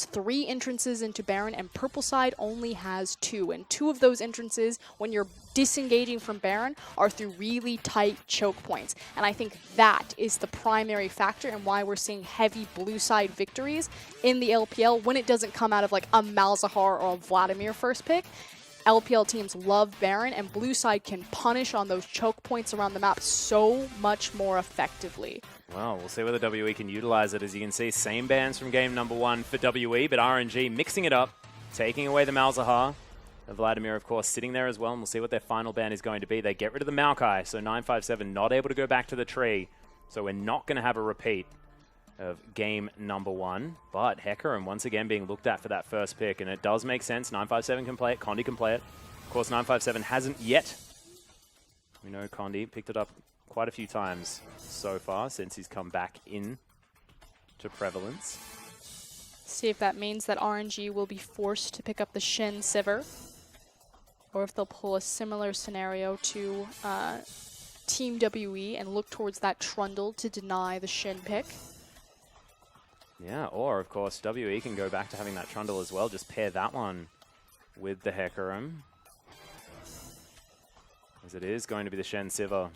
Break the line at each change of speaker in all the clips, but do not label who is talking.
3 entrances into Baron, and purple side only has 2. And 2 of those entrances, when you're disengaging from Baron, are through really tight choke points. And I think that is the primary factor and why we're seeing heavy blue side victories in the LPL when it doesn't come out of like a Malzahar or a Vladimir first pick. LPL teams love Baron, and blue side can punish on those choke points around the map so much more effectively.
Well, we'll see whether WE can utilize it. As you can see, same bans from game number 1 for WE, but RNG mixing it up, taking away the Malzahar. The Vladimir, of course, sitting there as well, and we'll see what their final ban is going to be. They get rid of the Maokai, so 957 not able to go back to the tree, so we're not going to have a repeat of game number 1, but Hecarim once again being looked at for that first pick, and it does make sense. 957 can play it, Condi can play it. Of course, 957 hasn't yet. We know Condi picked it up quite a few times so far since he's come back in to prevalence.
See if that means that RNG will be forced to pick up the Shin Sivir, or if they'll pull a similar scenario to Team WE and look towards that Trundle to deny the Shin pick.
Yeah, or of course WE can go back to having that Trundle as well. Just pair that one with the Hecarim, as it is going to be the Shen Sivir.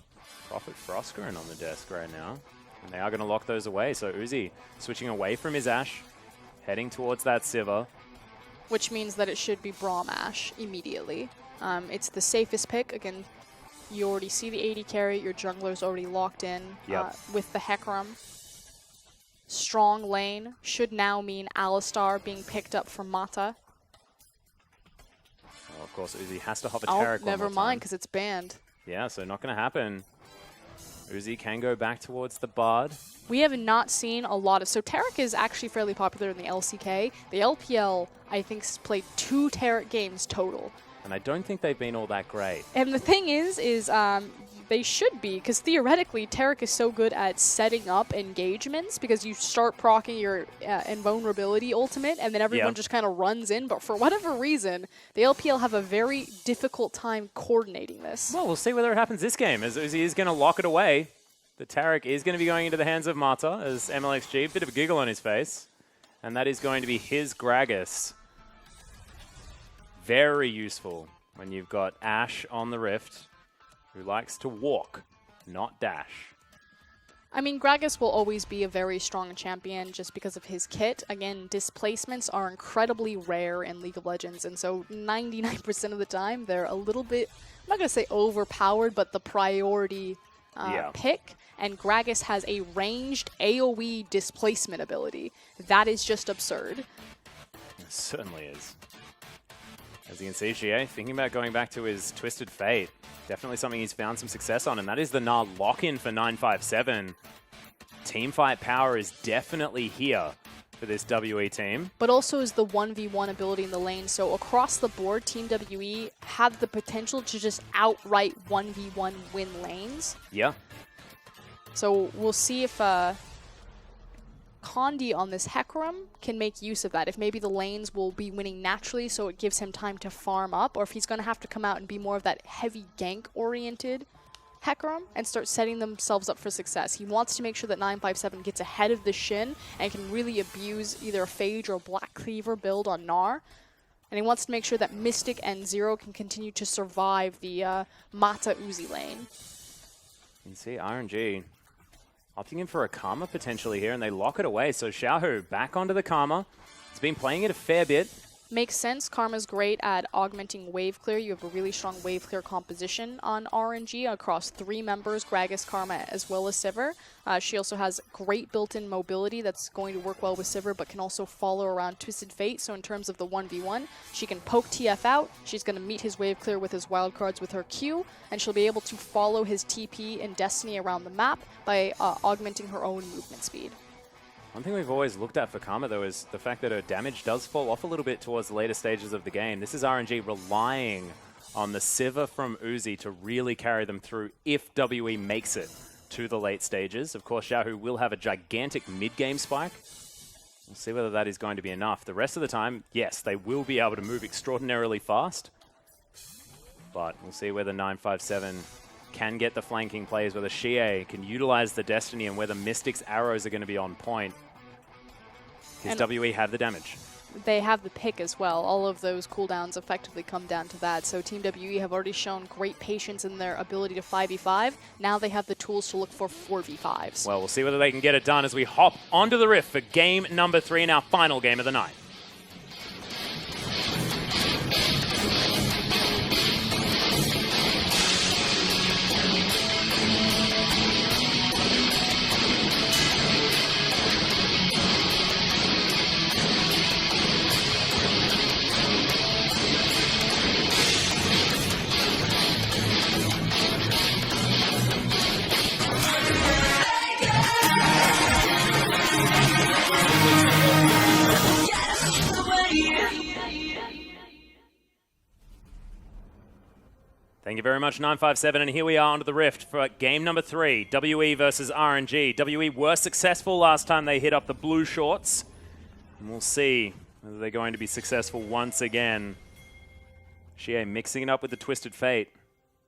Prophet Frostgren on the desk right now, and they are going to lock those away. So Uzi switching away from his Ashe, heading towards that Sivir.
Which means that it should be Braum Ashe immediately. It's the safest pick. Again, you already see the AD carry, your jungler's already locked in with the Hecarim. Strong lane should now mean Alistar being picked up from Mata.
Well, of course, Uzi has to hop a Taric.
Oh, never mind, because it's banned.
Yeah, so not going to happen. Uzi can go back towards the Bard.
We have not seen a lot of... So Taric is actually fairly popular in the LCK. The LPL, I think, has played 2 Taric games total.
And I don't think they've been all that great.
And the thing is they should be, because theoretically, Taric is so good at setting up engagements, because you start proccing your invulnerability ultimate, and then everyone just kind of runs in. But for whatever reason, the LPL have a very difficult time coordinating this.
Well, we'll see whether it happens this game, as Uzi is going to lock it away. The Taric is going to be going into the hands of Mata, as MLXG, bit of a giggle on his face. And that is going to be his Gragas. Very useful when you've got Ashe on the Rift, who likes to walk, not dash.
I mean, Gragas will always be a very strong champion just because of his kit. Again, displacements are incredibly rare in League of Legends, and so 99% of the time they're a little bit, I'm not going to say overpowered, but the priority pick. And Gragas has a ranged AoE displacement ability. That is just absurd.
It certainly is. As you can see, Xie thinking about going back to his Twisted Fate. Definitely something he's found some success on, and that is the Gnar lock-in for 957. Teamfight power is definitely here for this WE team.
But also is the 1v1 ability in the lane. So across the board, Team WE have the potential to just outright 1v1 win lanes.
Yeah.
So we'll see if Condi on this Hecarim can make use of that. If maybe the lanes will be winning naturally, so it gives him time to farm up, or if he's going to have to come out and be more of that heavy gank-oriented Hecarim and start setting themselves up for success. He wants to make sure that 957 gets ahead of the Shin and can really abuse either a Phage or Black Cleaver build on Gnar. And he wants to make sure that Mystic and Zero can continue to survive the Mata Uzi lane.
You can see RNG opting in for a Karma potentially here, and they lock it away. So Xiaohu back onto the Karma. He's been playing it a fair bit.
Makes sense. Karma's great at augmenting wave clear. You have a really strong wave clear composition on RNG across 3 members, Gragas, Karma, as well as Sivir. She also has great built-in mobility that's going to work well with Sivir, but can also follow around Twisted Fate. So in terms of the 1v1, she can poke TF out. She's going to meet his wave clear with his wildcards with her Q, and she'll be able to follow his TP and Destiny around the map by augmenting her own movement speed.
One thing we've always looked at for Karma, though, is the fact that her damage does fall off a little bit towards the later stages of the game. This is RNG relying on the Sivir from Uzi to really carry them through if WE makes it to the late stages. Of course, Xiaohu will have a gigantic mid-game spike. We'll see whether that is going to be enough. The rest of the time, yes, they will be able to move extraordinarily fast. But we'll see whether 957 can get the flanking plays, whether Xie can utilize the Destiny, and whether Mystic's arrows are going to be on point. Because WE have the damage.
they have the pick as well. All of those cooldowns effectively come down to that. So Team WE have already shown great patience in their ability to 5v5. Now they have the tools to look for 4v5s.
Well, we'll see whether they can get it done as we hop onto the Rift for game number 3 in our final game of the night. Thank you very much, 957, and here we are onto the Rift for game number 3, WE versus RNG. WE were successful last time they hit up the blue shorts, and we'll see whether they're going to be successful once again. Xie mixing it up with the Twisted Fate.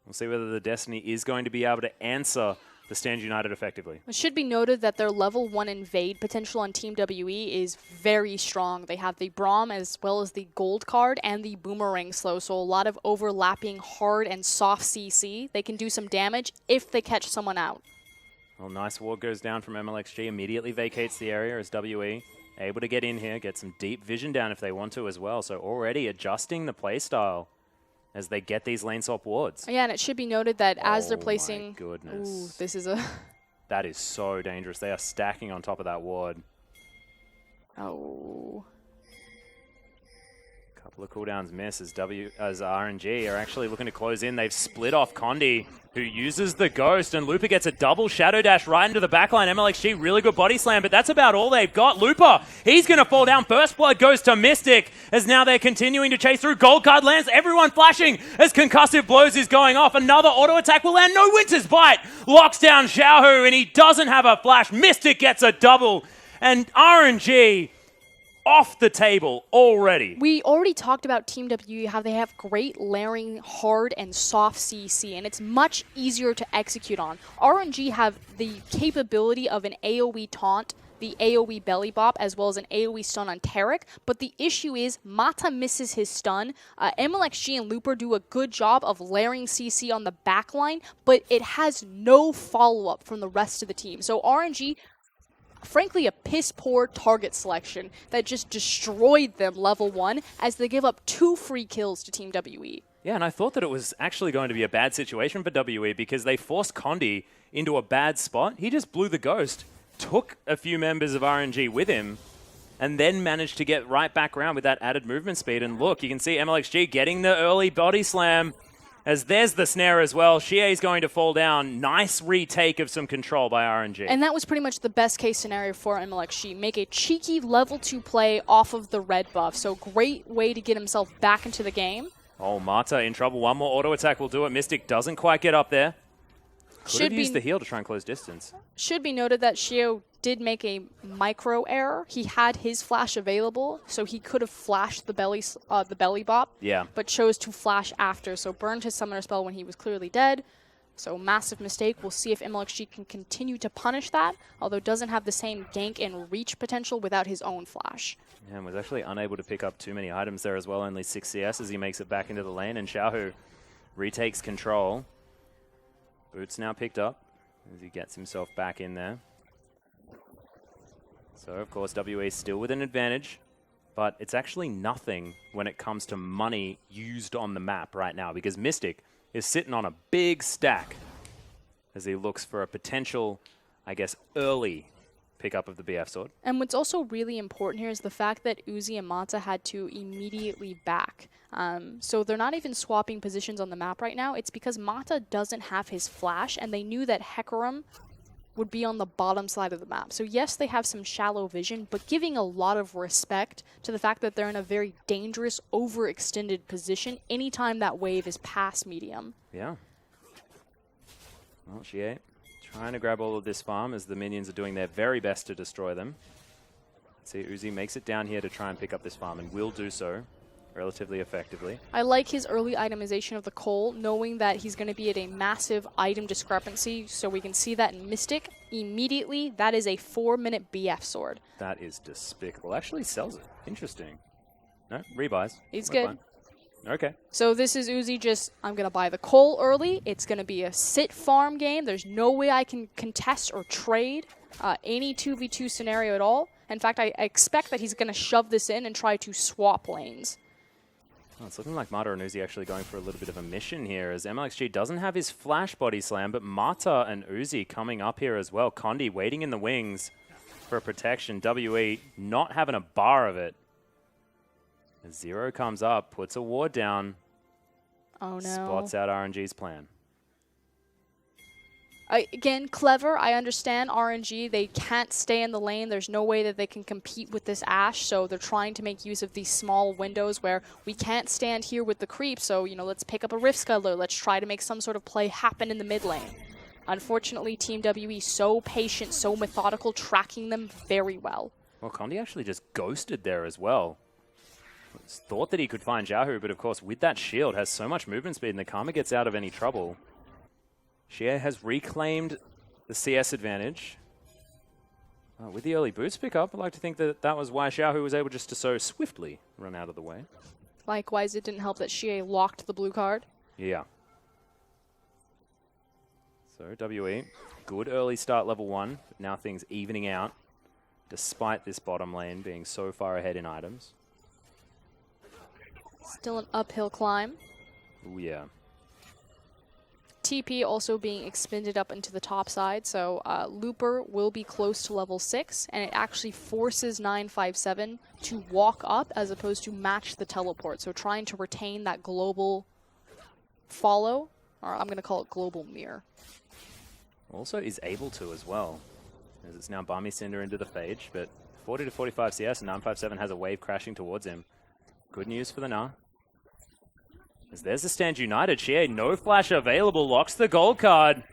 We'll see whether the Destiny is going to be able to answer the Stand United effectively.
It should be noted that their level 1 invade potential on Team WE is very strong. They have the Braum as well as the Gold card and the Boomerang slow, so a lot of overlapping hard and soft CC. They can do some damage if they catch someone out.
Well, nice ward goes down from MLXG, immediately vacates the area as WE able to get in here, get some deep vision down if they want to as well, so already adjusting the playstyle as they get these lane swap wards.
Yeah, and it should be noted that as they're placing...
My goodness.
Ooh, this is a...
That is so dangerous. They are stacking on top of that ward.
Oh.
Couple of cooldowns miss as RNG are actually looking to close in. They've split off Condi, who uses the Ghost, and Looper gets a double Shadow Dash right into the backline. MLXG, really good body slam, but that's about all they've got. Looper, he's going to fall down. First Blood goes to Mystic, as now they're continuing to chase through. Gold card lands, everyone flashing as Concussive Blows is going off. Another auto attack will land. No Winter's Bite locks down Xiaohu, and he doesn't have a flash. Mystic gets a double, and RNG off the table already.
We already talked about Team WE, how they have great layering hard and soft CC, and it's much easier to execute on. RNG have the capability of an AoE taunt, the AoE belly bop, as well as an AoE stun on Tarek, but the issue is Mata misses his stun. MLXG and Looper do a good job of layering CC on the backline, but it has no follow-up from the rest of the team. So RNG, frankly, a piss-poor target selection that just destroyed them level 1 as they give up 2 free kills to Team WE.
Yeah, and I thought that it was actually going to be a bad situation for WE because they forced Condi into a bad spot. He just blew the Ghost, took a few members of RNG with him, and then managed to get right back around with that added movement speed. And look, you can see MLXG getting the early body slam, as there's the snare as well. Xie is going to fall down. Nice retake of some control by RNG.
And that was pretty much the best case scenario for MLXG. Make a cheeky level 2 play off of the red buff. So great way to get himself back into the game.
Oh, Mata in trouble. One more auto attack will do it. Mystic doesn't quite get up there. Could have used the heal to try and close distance.
Should be noted that Xio did make a micro error. He had his flash available, so he could have flashed the belly bop, but chose to flash after, so burned his summoner spell when he was clearly dead. So massive mistake. We'll see if MLXG can continue to punish that, although doesn't have the same gank and reach potential without his own flash.
Yeah, and was actually unable to pick up too many items there as well, only 6 CS as he makes it back into the lane, and Xiaohu retakes control. Boots now picked up as he gets himself back in there. So, of course, WE still with an advantage, but it's actually nothing when it comes to money used on the map right now, because Mystic is sitting on a big stack as he looks for a potential, I guess, early pickup of the BF sword.
And what's also really important here is the fact that Uzi and Mata had to immediately back. So they're not even swapping positions on the map right now. It's because Mata doesn't have his flash, and they knew that Hecarim would be on the bottom side of the map. So yes, they have some shallow vision, but giving a lot of respect to the fact that they're in a very dangerous, overextended position anytime that wave is past medium.
Yeah. Well, Xie trying to grab all of this farm as the minions are doing their very best to destroy them. Let's see, Uzi makes it down here to try and pick up this farm, and will do so relatively effectively.
I like his early itemization of the Cole, knowing that he's going to be at a massive item discrepancy, so we can see that in Mystic immediately. That is a 4-minute BF sword.
That is despicable. Actually sells it. Interesting. No, rebuys.
He's
We're
good.
fine. Okay.
So this is Uzi just, I'm going to buy the coal early. It's going to be a sit farm game. There's no way I can contest or trade any 2v2 scenario at all. In fact, I expect that he's going to shove this in and try to swap lanes.
Well, it's looking like Mata and Uzi actually going for a little bit of a mission here, as MLXG doesn't have his flash body slam, but Mata and Uzi coming up here as well. Condi waiting in the wings for protection. WE not having a bar of it. As Zero comes up, puts a ward down.
Oh no.
Spots out RNG's plan.
Again, clever. I understand RNG. They can't stay in the lane. There's no way that they can compete with this Ashe, so they're trying to make use of these small windows where we can't stand here with the creep, so, you know, let's pick up a Rift Scuttler. Let's try to make some sort of play happen in the mid lane. Unfortunately, Team WE so patient, so methodical, tracking them very well.
Well, Condi actually just ghosted there as well. Thought that he could find Jahu, but of course, with that shield, has so much movement speed, and the Karma gets out of any trouble. Xie has reclaimed the CS advantage. With the early boots pickup, I like to think that that was why Xiaohu was able just to so swiftly run out of the way.
Likewise, it didn't help that Xie locked the blue card.
Yeah. So WE, good early start level 1, but now things evening out, despite this bottom lane being so far ahead in items.
Still an uphill climb.
Oh yeah.
TP also being expended up into the top side, so Looper will be close to level 6, and it actually forces 957 to walk up as opposed to match the teleport, so trying to retain that global follow, or I'm going to call it global mirror.
Also is able to as well, as it's now Barmy Cinder into the Phage, but 40 to 45 CS, and 957 has a wave crashing towards him. Good news for the Nah. As there's the Stand United. Xie, no flash available, locks the gold card.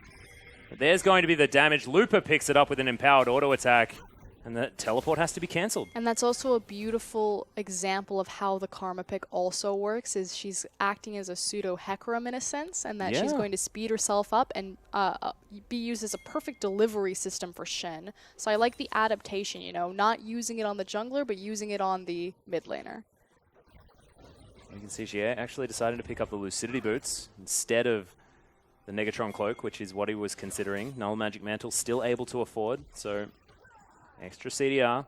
But there's going to be the damage. Looper picks it up with an empowered auto attack, and the teleport has to be cancelled.
And that's also a beautiful example of how the Karma pick also works, is she's acting as a pseudo Hecarim in a sense, and that she's going to speed herself up and be used as a perfect delivery system for Shen. So I like the adaptation, you know, not using it on the jungler, but using it on the mid laner.
You can see Xie actually decided to pick up the Lucidity Boots instead of the Negatron Cloak, which is what he was considering. Null Magic Mantle still able to afford, so extra CDR,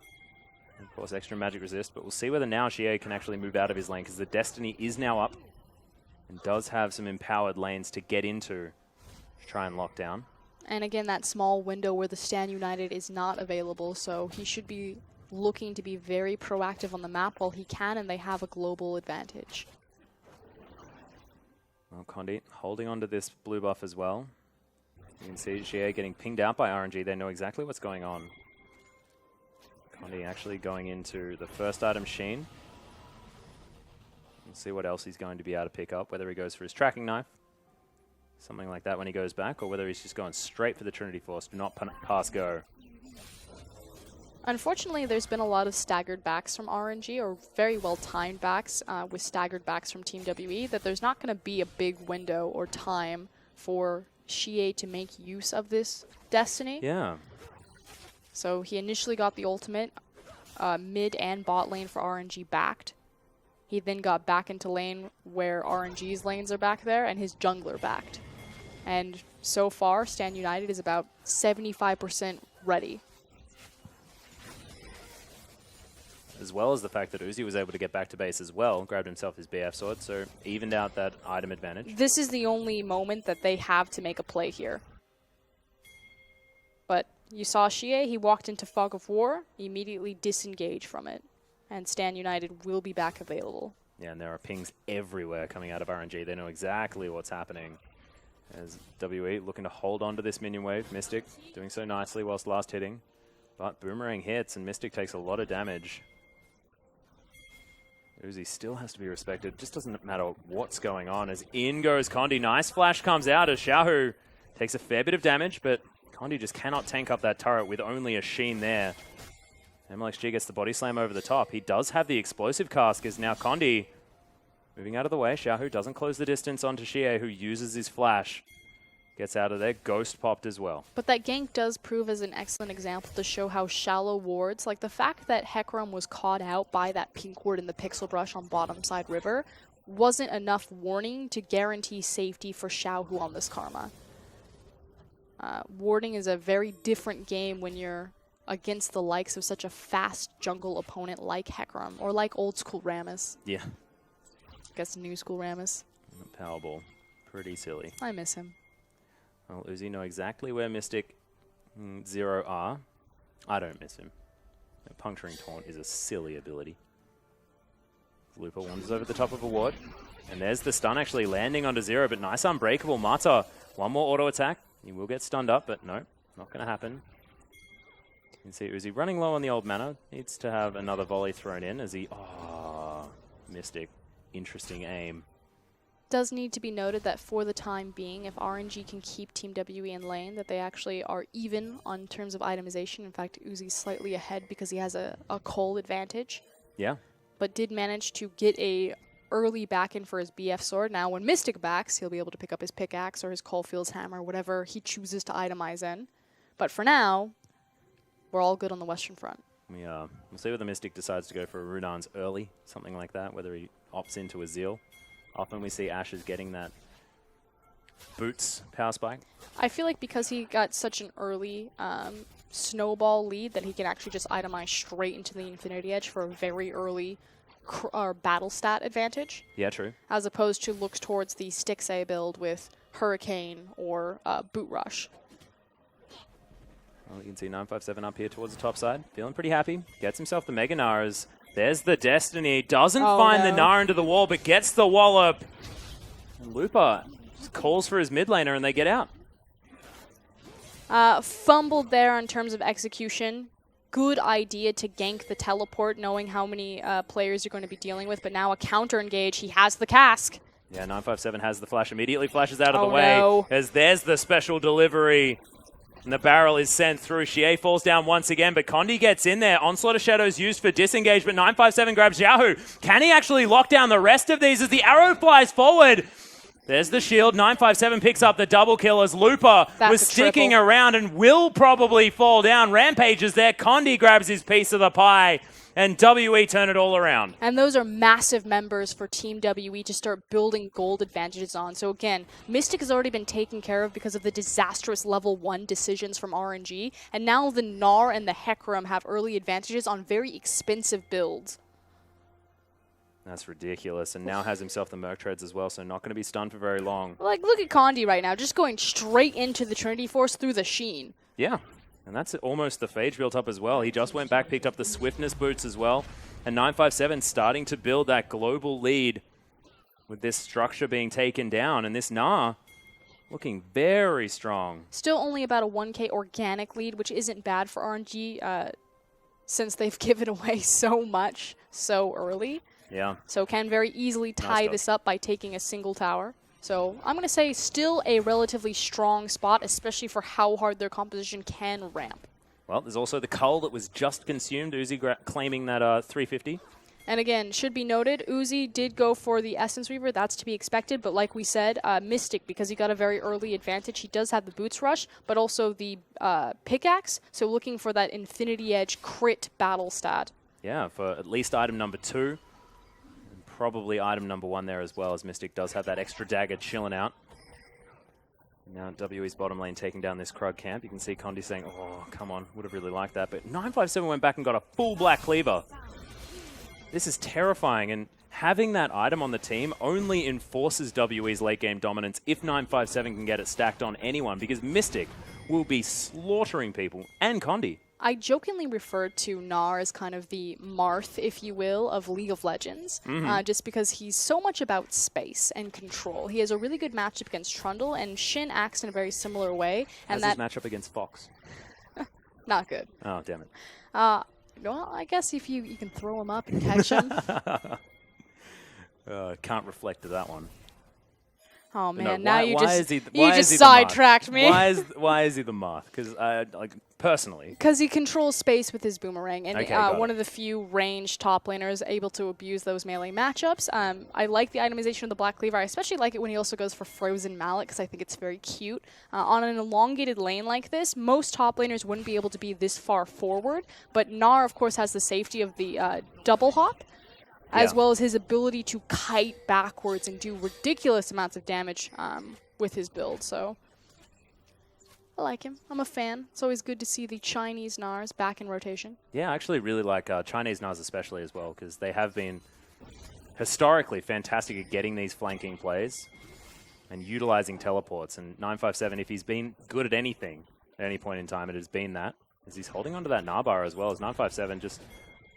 and of course extra Magic Resist, but we'll see whether now Xie can actually move out of his lane, because the Destiny is now up and does have some empowered lanes to get into to try and lock down.
And again, that small window where the Stand United is not available, so he should be looking to be very proactive on the map while he can, and they have a global advantage.
Well, Condi holding on to this blue buff as well. You can see Xie getting pinged out by RNG. They know exactly what's going on. Condi actually going into the first item, Sheen. We'll see what else he's going to be able to pick up, whether he goes for his tracking knife, something like that when he goes back, or whether he's just going straight for the Trinity Force. Do not pass go.
Unfortunately, there's been a lot of staggered backs from RNG, or very well timed backs with staggered backs from Team WE, that there's not going to be a big window or time for Xie to make use of this Destiny.
Yeah.
So he initially got the ultimate mid and bot lane for RNG backed. He then got back into lane where RNG's lanes are back there, and his jungler backed. And so far, Stand United is about 75% ready.
As well as the fact that Uzi was able to get back to base as well, grabbed himself his BF sword, so evened out that item advantage.
This is the only moment that they have to make a play here. But you saw Xie, he walked into Fog of War, he immediately disengaged from it, and Stand United will be back available.
Yeah, and there are pings everywhere coming out of RNG. They know exactly what's happening. As WE looking to hold on to this minion wave. Mystic doing so nicely whilst last hitting. But Boomerang hits, and Mystic takes a lot of damage. Uzi still has to be respected. Just doesn't matter what's going on. As in goes Condi. Nice flash comes out as Xiaohu takes a fair bit of damage, but Condi just cannot tank up that turret with only a Sheen there. MLXG gets the body slam over the top. He does have the explosive cask, as now Condi moving out of the way. Xiaohu doesn't close the distance onto Xie, who uses his flash. gets out of there. Ghost popped as well.
But that gank does prove as an excellent example to show how shallow wards, like the fact that Hecarim was caught out by that pink ward in the Pixel Brush on bottom side river, wasn't enough warning to guarantee safety for Xiaohu on this Karma. Warding is a very different game when you're against the likes of such a fast jungle opponent like Hecarim, or like old school Rammus.
Yeah.
I guess new school Rammus.
Powerball. Pretty silly.
I miss him.
Well, Uzi know exactly where Mystic Zero are. I don't miss him. Puncturing Taunt is a silly ability. Looper wanders over the top of a ward. And there's the stun actually landing onto Zero, but nice unbreakable. Mata, one more auto attack. He will get stunned up, but no, not going to happen. You can see Uzi running low on the old mana. Needs to have another volley thrown in as he... Oh, Mystic. Interesting aim.
Does need to be noted that for the time being, if RNG can keep Team WE in lane, that they actually are even on terms of itemization. In fact, Uzi's slightly ahead because he has a cold advantage.
Yeah.
But did manage to get a early back in for his BF sword. Now when Mystic backs, he'll be able to pick up his pickaxe or his Caulfield's hammer, whatever he chooses to itemize in. But for now, we're all good on the Western front.
We'll see whether Mystic decides to go for a Runar's early, something like that, whether he opts into a Zeal. Often we see Ashes getting that boots power spike.
I feel like because he got such an early snowball lead that he can actually just itemize straight into the Infinity Edge for a very early battle stat advantage.
Yeah, true.
As opposed to looks towards the Stixay build with Hurricane or Boot Rush.
Well, you can see 957 up here towards the top side. Feeling pretty happy. Gets himself the Mega Naras. There's the Destiny. Doesn't find the Nara into the wall, but gets the wallop. And Lupa just calls for his mid laner and they get out.
Fumbled there in terms of execution. Good idea to gank the teleport, knowing how many players you're going to be dealing with, but now a counter engage. He has the cask.
Yeah, 957 has the flash, immediately flashes out of the way.
No.
As there's the special delivery. And the barrel is sent through. Xie falls down once again, but Condi gets in there. Onslaught of Shadows used for disengage, but 957 grabs Xiaohu. Can he actually lock down the rest of these as the arrow flies forward? There's the shield. 957 picks up the double kill as Lupa was sticking around and will probably fall down. Rampage is there. Condi grabs his piece of the pie. And WE turn it all around.
And those are massive members for Team WE to start building gold advantages on. So again, Mystic has already been taken care of because of the disastrous level 1 decisions from RNG. And now the Gnar and the Hecarim have early advantages on very expensive builds.
That's ridiculous. And now has himself the Merc Treads as well, so not going to be stunned for very long.
Like, look at Condi right now, just going straight into the Trinity Force through the Sheen.
Yeah. And that's almost the Phage built up as well. He just went back, picked up the Swiftness boots as well. And 957 starting to build that global lead with this structure being taken down. And this Gnar looking very strong.
Still only about a 1k organic lead, which isn't bad for RNG since they've given away so much so early.
Yeah.
So can very easily tie this up by taking a single tower. So I'm going to say still a relatively strong spot, especially for how hard their composition can ramp.
Well, there's also the Cull that was just consumed. Uzi claiming that 350.
And again, should be noted, Uzi did go for the Essence Weaver. That's to be expected. But like we said, Mystic, because he got a very early advantage, he does have the Boots Rush, but also the Pickaxe. So looking for that Infinity Edge crit battle stat.
Yeah, for at least item number 2. Probably item number 1 there as well, as Mystic does have that extra dagger chilling out. Now WE's bottom lane taking down this Krug camp. You can see Condi saying, oh, come on, would have really liked that. But 957 went back and got a full Black Cleaver. This is terrifying, and having that item on the team only enforces WE's late game dominance if 957 can get it stacked on anyone, because Mystic will be slaughtering people, and Condi.
I jokingly referred to Gnar as kind of the Marth, if you will, of League of Legends, just because he's so much about space and control. He has a really good matchup against Trundle, and Shin acts in a very similar way. And
his matchup against Fox?
Not good.
Oh, damn it.
Well, I guess if you can throw him up and catch him.
Can't reflect to that one.
Oh man,
No,
now you
why
just
is he,
you
why
just
is he the Moth?
sidetracked me.
Why is he the Moth? Because like personally,
Because he controls space with his boomerang, and
Okay, got
one
it.
of the few ranged top laners able to abuse those melee matchups. I like the itemization of the Black Cleaver. I especially like it when he also goes for Frozen Mallet, because I think it's very cute. On an elongated lane like this, most top laners wouldn't be able to be this far forward, but Gnar, of course, has the safety of the double hop, as
Yeah.
well as his ability to kite backwards and do ridiculous amounts of damage with his build. So I like him. I'm a fan. It's always good to see the Chinese Nars back in rotation.
yeah, I actually really like Chinese Nars especially as well, because they have been historically fantastic at getting these flanking plays and utilizing teleports. And 957, if he's been good at anything at any point in time, it has been that, as he's holding onto that Narbar as well, as 957 just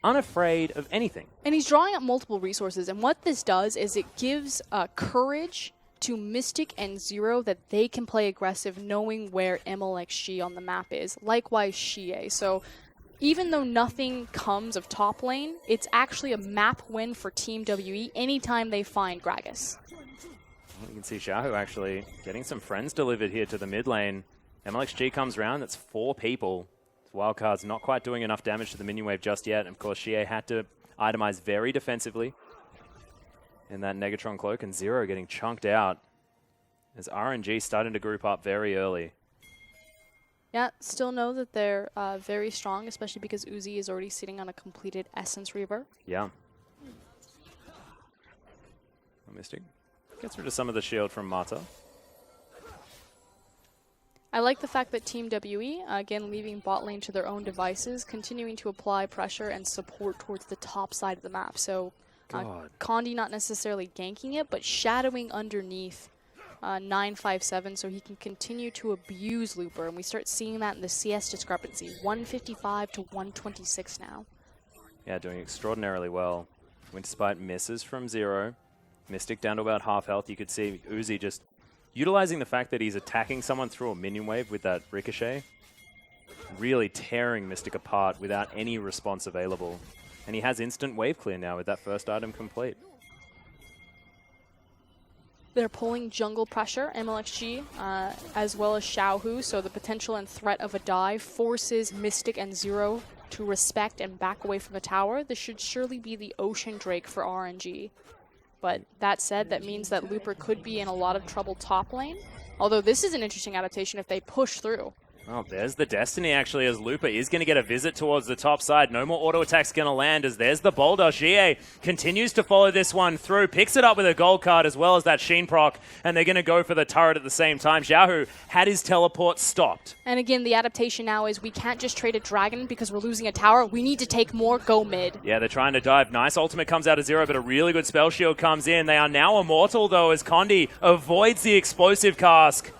unafraid of anything.
And he's drawing up multiple resources, and what this does is it gives courage to Mystic and Zero that they can play aggressive knowing where MLXG on the map is. Likewise, Xie. So even though nothing comes of top lane, it's actually a map win for Team WE anytime they find Gragas.
You can see Xiaohu actually getting some friends delivered here to the mid lane. MLXG comes around, that's 4 people. Wildcard's not quite doing enough damage to the minion wave just yet. And of course, Xie had to itemize very defensively in that Negatron cloak, and Zero getting chunked out as RNG starting to group up very early.
Yeah, still know that they're very strong, especially because Uzi is already sitting on a completed Essence Reaver.
Yeah. Mystic gets rid of some of the shield from Mata.
I like the fact that Team WE, again, leaving bot lane to their own devices, continuing to apply pressure and support towards the top side of the map. So Condi not necessarily ganking it, but shadowing underneath 957 so he can continue to abuse Looper. And we start seeing that in the CS discrepancy, 155 to 126 now.
Yeah, doing extraordinarily well. Winterspite misses from Zero. Mystic down to about half health. You could see Uzi just utilizing the fact that he's attacking someone through a minion wave with that ricochet, really tearing Mystic apart without any response available. And he has instant wave clear now with that first item complete.
They're pulling jungle pressure, MLXG, as well as Xiaohu, so the potential and threat of a dive forces Mystic and Zero to respect and back away from the tower. This should surely be the Ocean Drake for RNG. But that said, that means that Looper could be in a lot of trouble top lane. Although this is an interesting adaptation if they push through.
Oh, there's the Destiny, actually, as Looper is going to get a visit towards the top side. No more auto attacks going to land, as there's the Boulder. Xie continues to follow this one through, picks it up with a gold card as well as that Sheen proc, and they're going to go for the turret at the same time. Xiaohu had his teleport stopped.
And again, the adaptation now is we can't just trade a dragon because we're losing a tower. We need to take more, go mid.
Yeah, they're trying to dive. Nice ultimate comes out of Zero, but a really good spell shield comes in. They are now immortal, though, as Condi avoids the explosive cask.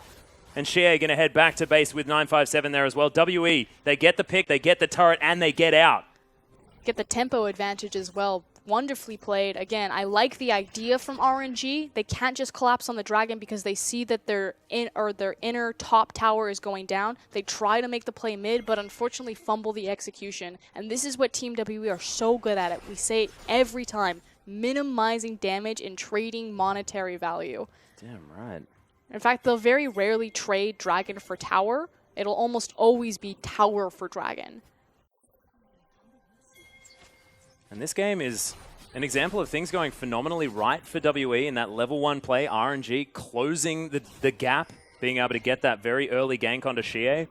And Xie going to head back to base with 957 there as well. WE, they get the pick, they get the turret, and they get out.
Get the tempo advantage as well. Wonderfully played. Again, I like the idea from RNG. They can't just collapse on the dragon because they see that their inner top tower is going down. They try to make the play mid, but unfortunately fumble the execution. And this is what Team WE are so good at it. We say it every time. Minimizing damage and trading monetary value.
Damn right.
In fact, they'll very rarely trade dragon for tower. It'll almost always be tower for dragon.
And this game is an example of things going phenomenally right for WE in that level 1 play. RNG closing the gap, being able to get that very early gank onto Xie.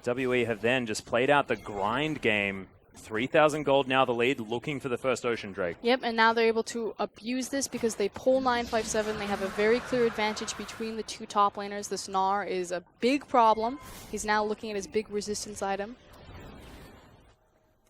WE have then just played out the grind game. 3,000 gold now the lead, looking for the first Ocean Drake.
Yep, and now they're able to abuse this because they pull 957. They have a very clear advantage between the two top laners. This Gnar is a big problem. He's now looking at his big resistance item.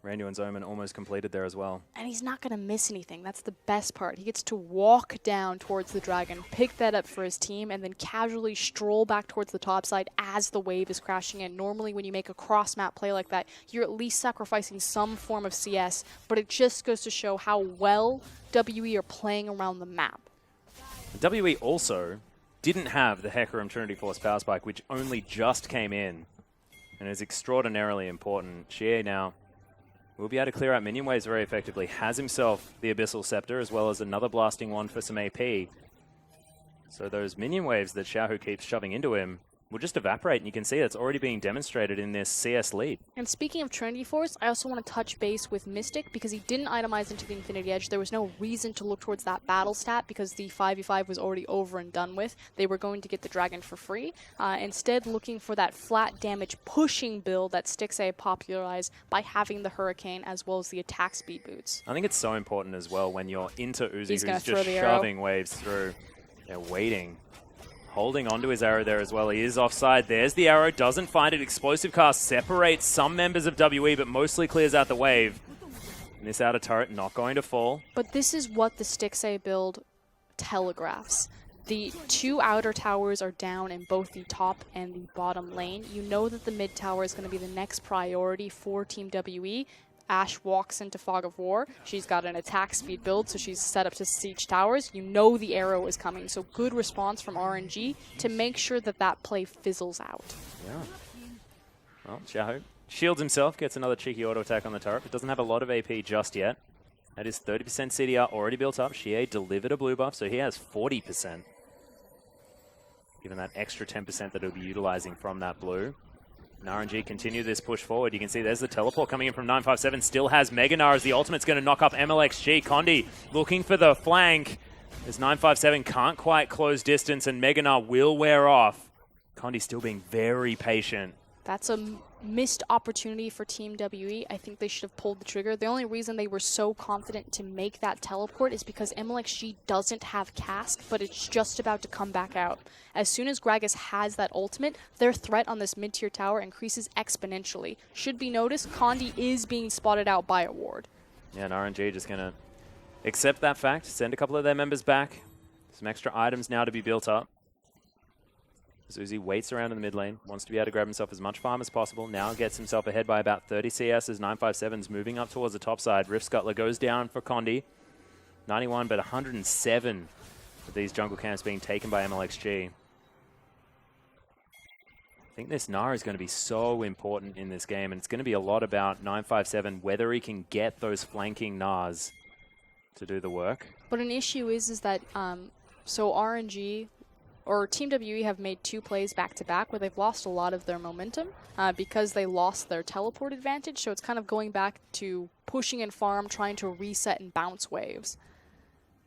Randuin's Omen almost completed there as well.
And he's not going to miss anything. That's the best part. He gets to walk down towards the dragon, pick that up for his team, and then casually stroll back towards the top side as the wave is crashing in. Normally when you make a cross-map play like that, you're at least sacrificing some form of CS, but it just goes to show how well WE are playing around the map.
WE also didn't have the Hecarim Trinity Force Power Spike, which only just came in and is extraordinarily important. Xie now will be able to clear out minion waves very effectively. Has himself the Abyssal Scepter as well as another Blasting Wand for some AP. So those minion waves that Xiaohu keeps shoving into him will just evaporate, and you can see it's already being demonstrated in this CS lead.
And speaking of Trinity Force, I also want to touch base with Mystic because he didn't itemize into the Infinity Edge. There was no reason to look towards that battle stat because the 5v5 was already over and done with. They were going to get the Dragon for free. Instead, looking for that flat damage pushing build that Stixxay popularized by having the Hurricane as well as the attack speed boots.
I think it's so important as well when you're into Uzi,
He's
who's just shoving waves through. They're waiting. Holding onto his arrow there as well. He is offside. There's the arrow. Doesn't find it. Explosive cast separates some members of WE, but mostly clears out the wave. And this outer turret not going to fall.
But this is what the Stixxay build telegraphs. The 2 outer towers are down in both the top and the bottom lane. You know that the mid tower is going to be the next priority for Team WE. Ashe walks into Fog of War. She's got an attack speed build, so she's set up to siege towers. You know the arrow is coming, so good response from RNG to make sure that that play fizzles out.
Yeah. Well, Xiaohu shields himself, gets another cheeky auto attack on the turret, but doesn't have a lot of AP just yet. That is 30% CDR already built up. Xie delivered a blue buff, so he has 40%. Given that extra 10% that he'll be utilizing from that blue. And RNG continue this push forward. You can see there's the teleport coming in from 957. Still has Mega Gnar as the ultimate's going to knock up MLXG. Condi looking for the flank as 957 can't quite close distance and Mega Gnar will wear off. Condi still being very patient.
That's a missed opportunity for Team WE. I think they should have pulled the trigger. The only reason they were so confident to make that teleport is because MLXG doesn't have cask, but it's just about to come back out. As soon as Gragas has that ultimate, their threat on this mid-tier tower increases exponentially. Should be noticed, Condi is being spotted out by a ward.
Yeah, and RNG just going to accept that fact, send a couple of their members back. Some extra items now to be built up. Uzi waits around in the mid lane, wants to be able to grab himself as much farm as possible. Now gets himself ahead by about 30 CS as 957's moving up towards the top side. Rift Scuttler goes down for Condi. 91, but 107 of these jungle camps being taken by MLXG. I think this Gnar is going to be so important in this game, and it's going to be a lot about 957, whether he can get those flanking Gnars to do the work.
But an issue is that, so RNG... or Team WE have made 2 plays back-to-back where they've lost a lot of their momentum because they lost their teleport advantage. So it's kind of going back to pushing in farm, trying to reset and bounce waves.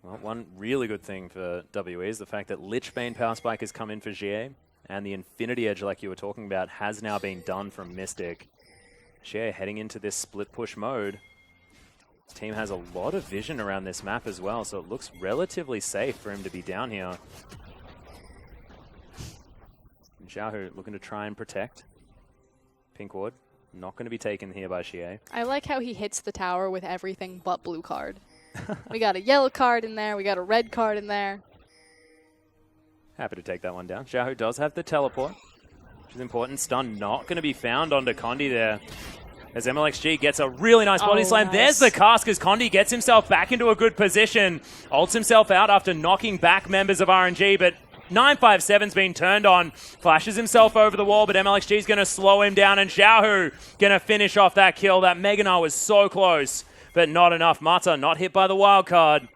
Well, one really good thing for WE is the fact that Lichbane Power Spike has come in for Xie, and the Infinity Edge, like you were talking about, has now been done from Mystic. Xie heading into this split push mode. His team has a lot of vision around this map as well, so it looks relatively safe for him to be down here. Xiaohu looking to try and protect. Pink ward not going to be taken here by Xie.
I like how he hits the tower with everything but blue card. We got a yellow card in there. We got a red card in there.
Happy to take that one down. Xiaohu does have the teleport, which is important. Stun not going to be found onto Condi there. As MLXG gets a really nice body slam.
Nice.
There's the cast as Condi gets himself back into a good position. Ults himself out after knocking back members of RNG, but 957's been turned on, flashes himself over the wall, but MLXG's going to slow him down, and Xiaohu going to finish off that kill. That Mega Gnar was so close, but not enough. Mata not hit by the wild card.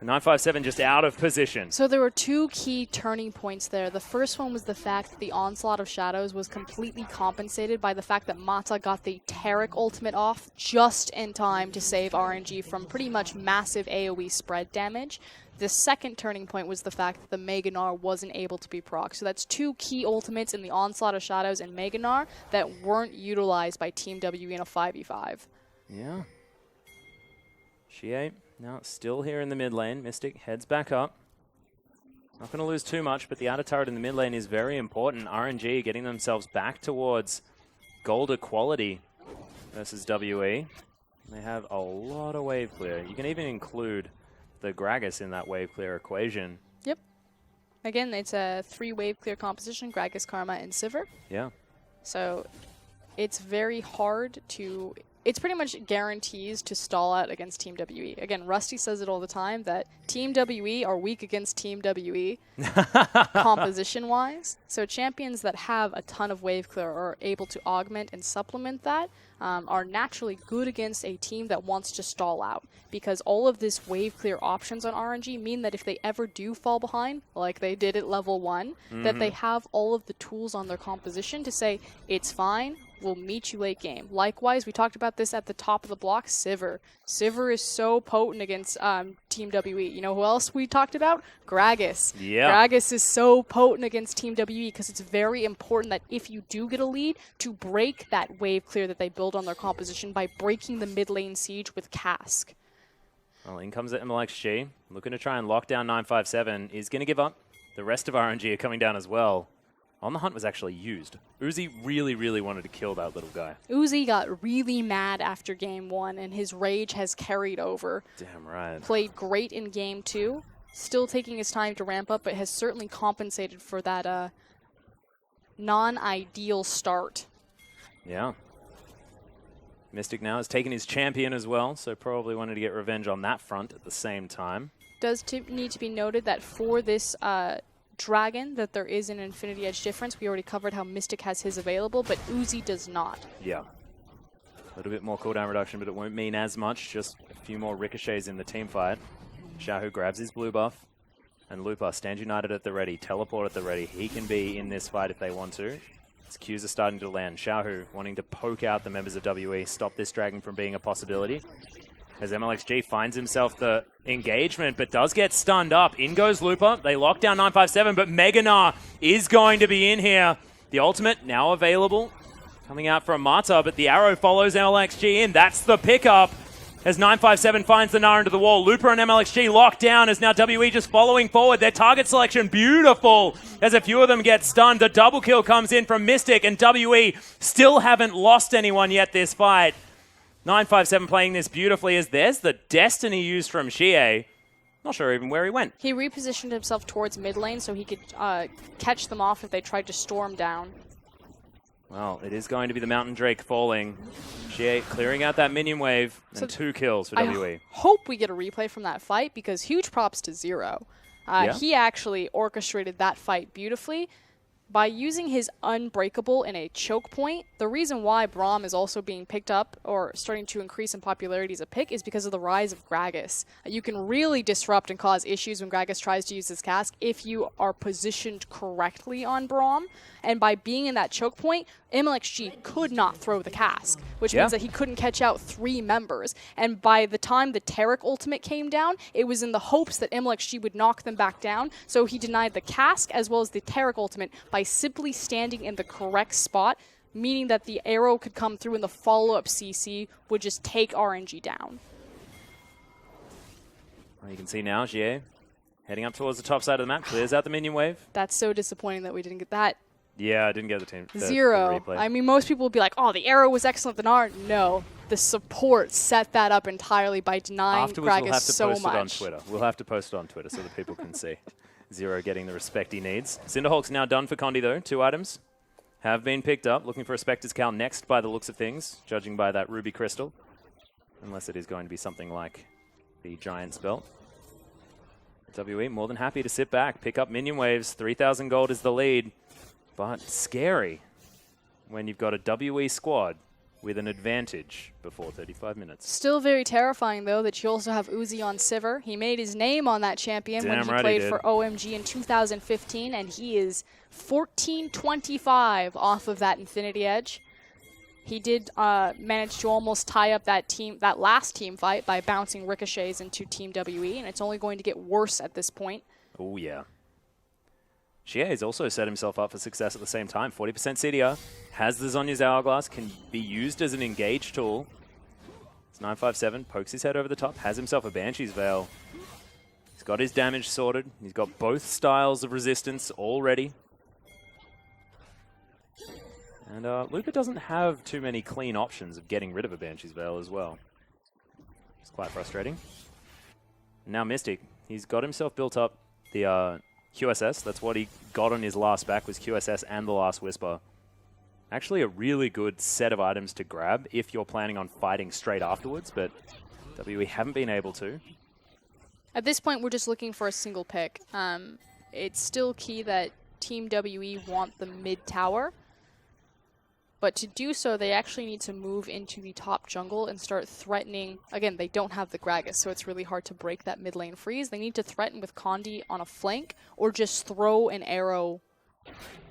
957 just out of position.
So there were 2 key turning points there. The first one was the fact that the Onslaught of Shadows was completely compensated by the fact that Mata got the Taric ultimate off just in time to save RNG from pretty much massive AoE spread damage. The second turning point was the fact that the Mega Gnar wasn't able to be proc. So that's 2 key ultimates in the Onslaught of Shadows and Mega Gnar that weren't utilized by Team WE in a 5v5.
Yeah. Xie now still here in the mid lane. Mystic heads back up. Not going to lose too much, but the outer turret in the mid lane is very important. RNG getting themselves back towards gold equality versus WE. They have a lot of wave clear. You can even include the Gragas in that wave clear equation.
Yep. Again, it's a 3 wave clear composition, Gragas, Karma, and Sivir.
Yeah.
So it's very hard to it's pretty much guarantees to stall out against Team WE. Again, Rusty says it all the time that Team WE are weak against Team WE composition-wise. So champions that have a ton of wave clear are able to augment and supplement that are naturally good against a team that wants to stall out, because all of this wave clear options on RNG mean that if they ever do fall behind, like they did at level 1, that they have all of the tools on their composition to say, it's fine, we'll meet you late game. Likewise, we talked about this at the top of the block, Sivir. Sivir is so potent against Team WE. You know who else we talked about? Gragas.
Yeah.
Gragas is so potent against Team WE because it's very important that if you do get a lead, to break that wave clear that they build on their composition by breaking the mid lane siege with Cask.
Well, in comes the MLXG, looking to try and lock down 957. Is going to give up. The rest of RNG are coming down as well. On the Hunt was actually used. Uzi really, really wanted to kill that little guy.
Uzi got really mad after game 1, and his rage has carried over.
Damn right.
Played great in game 2, still taking his time to ramp up, but has certainly compensated for that non-ideal start.
Yeah. Mystic now has taken his champion as well, so probably wanted to get revenge on that front at the same time.
Does need to be noted that for this Dragon, that there is an Infinity Edge difference. We already covered how Mystic has his available, but Uzi does not.
Yeah. A little bit more cooldown reduction, but it won't mean as much. Just a few more ricochets in the team fight. Xiaohu grabs his blue buff, and Lupa stands united at the ready, teleport at the ready. He can be in this fight if they want to. His Qs are starting to land. Xiaohu wanting to poke out the members of WE, stop this Dragon from being a possibility. As MLXG finds himself the engagement, but does get stunned up. In goes Lupa. They lock down 957, but Meganar is going to be in here. The ultimate now available. Coming out from Mata, but the arrow follows MLXG in. That's the pickup. As 957 finds the Gnar into the wall. Lupa and MLXG locked down as now WE just following forward. Their target selection beautiful as a few of them get stunned. The double kill comes in from Mystic, and WE still haven't lost anyone yet this fight. 957 playing this beautifully as there's the Destiny used from Xie. Not sure even where he went.
He repositioned himself towards mid lane so he could catch them off if they tried to storm down.
Well, it is going to be the Mountain Drake falling. Xie clearing out that minion wave, and 2 kills for WE.
I hope we get a replay from that fight, because huge props to Zero. He actually orchestrated that fight beautifully. By using his Unbreakable in a choke point, the reason why Braum is also being picked up or starting to increase in popularity as a pick is because of the rise of Gragas. You can really disrupt and cause issues when Gragas tries to use his cask if you are positioned correctly on Braum. And by being in that choke point, MLXG could not throw the cask, which means that he couldn't catch out 3 members. And by the time the Taric ultimate came down, it was in the hopes that MLXG would knock them back down. So he denied the cask as well as the Taric ultimate by simply standing in the correct spot, meaning that the arrow could come through and the follow-up CC would just take RNG down.
Well, you can see now, Xie heading up towards the top side of the map, clears out the minion wave.
That's so disappointing that we didn't get that.
Yeah, I didn't get the team.
Zero.
The replay.
I mean, most people would be like, oh, the arrow was excellent, the Gnar. No. The support set that up entirely by denying Gragas so much.
Afterwards, we'll have to post it on Twitter. We'll have to post it on Twitter so that people can see. Zero getting the respect he needs. Cinderhawk's now done for Condi, though. 2 items have been picked up. Looking for a Spectre's Cal next by the looks of things, judging by that Ruby Crystal. Unless it is going to be something like the Giant's Belt. WE more than happy to sit back, pick up minion waves. 3,000 gold is the lead. But scary when you've got a WE squad with an advantage before 35 minutes.
Still very terrifying, though, that you also have Uzi on Sivir. He made his name on that champion when he played for OMG in 2015, and he is 1425 off of that Infinity Edge. He did manage to almost tie up that last team fight by bouncing ricochets into Team WE, and it's only going to get worse at this point.
Oh, yeah. Xie has also set himself up for success at the same time. 40% CDR, has the Zhonya's Hourglass, can be used as an engage tool. It's 957, pokes his head over the top, has himself a Banshee's Veil. He's got his damage sorted. He's got both styles of resistance already. And Luca doesn't have too many clean options of getting rid of a Banshee's Veil as well. It's quite frustrating. Now Mystic, he's got himself built up the QSS. That's what he got on his last back, was QSS and the last Whisper. Actually a really good set of items to grab if you're planning on fighting straight afterwards, but WE haven't been able to.
At this point, we're just looking for a single pick. It's still key that Team WE want the mid tower, but to do so, they actually need to move into the top jungle and start threatening. Again, they don't have the Gragas, so it's really hard to break that mid lane freeze. They need to threaten with Condi on a flank, or just throw an arrow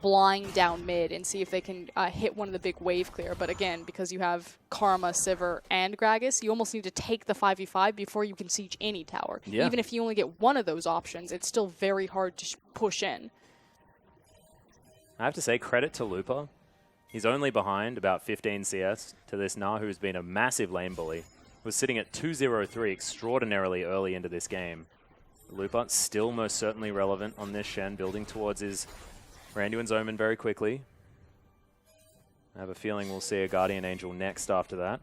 blind down mid and see if they can hit one of the big wave clear. But again, because you have Karma, Sivir, and Gragas, you almost need to take the 5v5 before you can siege any tower.
Yeah.
Even if you only get one of those options, it's still very hard to push in.
I have to say, credit to Lupa. He's only behind about 15 CS to this Na, who's been a massive lane bully. Was sitting at 2-0-3 extraordinarily early into this game. Lupa still most certainly relevant on this Shen, building towards his Randuin's Omen very quickly. I have a feeling we'll see a Guardian Angel next after that.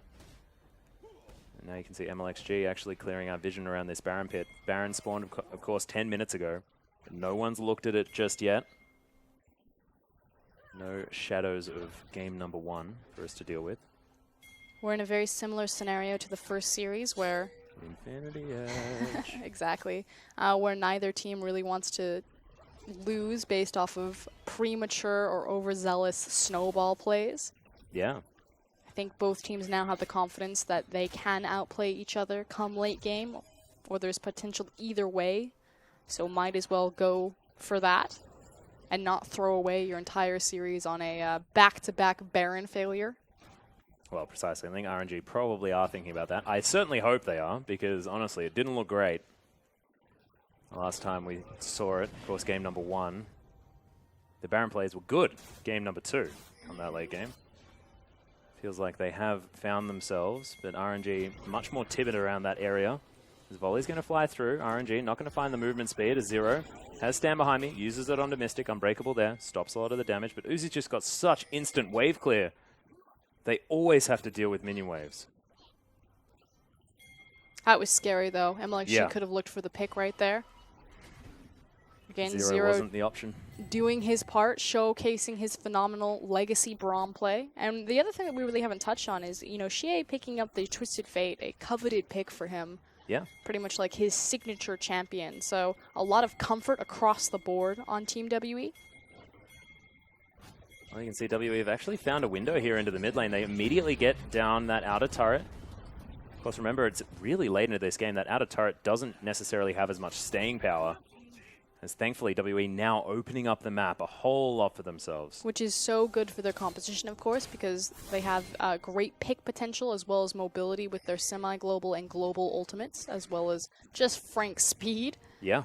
And now you can see MLXG actually clearing our vision around this Baron pit. Baron spawned, of course, 10 minutes ago. But no one's looked at it just yet. No shadows of game number 1 for us to deal with.
We're in a very similar scenario to the first series where...
Infinity Edge.
Exactly. Where neither team really wants to lose based off of premature or overzealous snowball plays.
Yeah.
I think both teams now have the confidence that they can outplay each other come late game, or there's potential either way, so might as well go for that and not throw away your entire series on a back-to-back Baron failure.
Well, precisely. I think RNG probably are thinking about that. I certainly hope they are, because honestly, it didn't look great the last time we saw it. Of course, game number 1. The Baron plays were good. Game number 2 on that late game. Feels like they have found themselves, but RNG much more timid around that area. His volley's going to fly through. RNG not going to find the movement speed as Zero has stand behind me, uses it onto Mystic, unbreakable there, stops a lot of the damage, but Uzi's just got such instant wave clear. They always have to deal with minion waves.
That was scary, though. MLXG could have looked for the pick right there. Again, Zero
wasn't the option.
Doing his part, showcasing his phenomenal legacy Braum play. And the other thing that we really haven't touched on is, you know, Xie picking up the Twisted Fate, a coveted pick for him.
Yeah.
Pretty much like his signature champion. So a lot of comfort across the board on Team WE.
Well, you can see WE have actually found a window here into the mid lane. They immediately get down that outer turret. Of course, remember, it's really late into this game. That outer turret doesn't necessarily have as much staying power. As thankfully, WE now opening up the map a whole lot for themselves.
Which is so good for their composition, of course, because they have great pick potential as well as mobility with their semi-global and global ultimates, as well as just frank speed.
Yeah.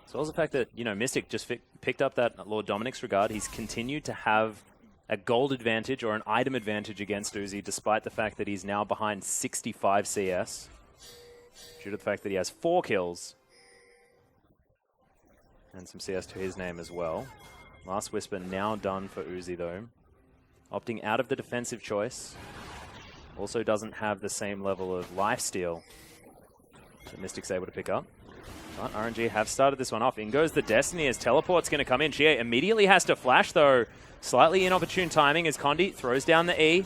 As well as the fact that, you know, Mystic just picked up that Lord Dominic's regard. He's continued to have a gold advantage or an item advantage against Uzi, despite the fact that he's now behind 65 CS, due to the fact that he has 4 kills. And some CS to his name as well. Last Whisper now done for Uzi, though. Opting out of the defensive choice. Also doesn't have the same level of lifesteal that Mystic's able to pick up. But RNG have started this one off. In goes the Destiny as Teleport's going to come in. Xie immediately has to flash, though. Slightly inopportune timing as Condi throws down the E.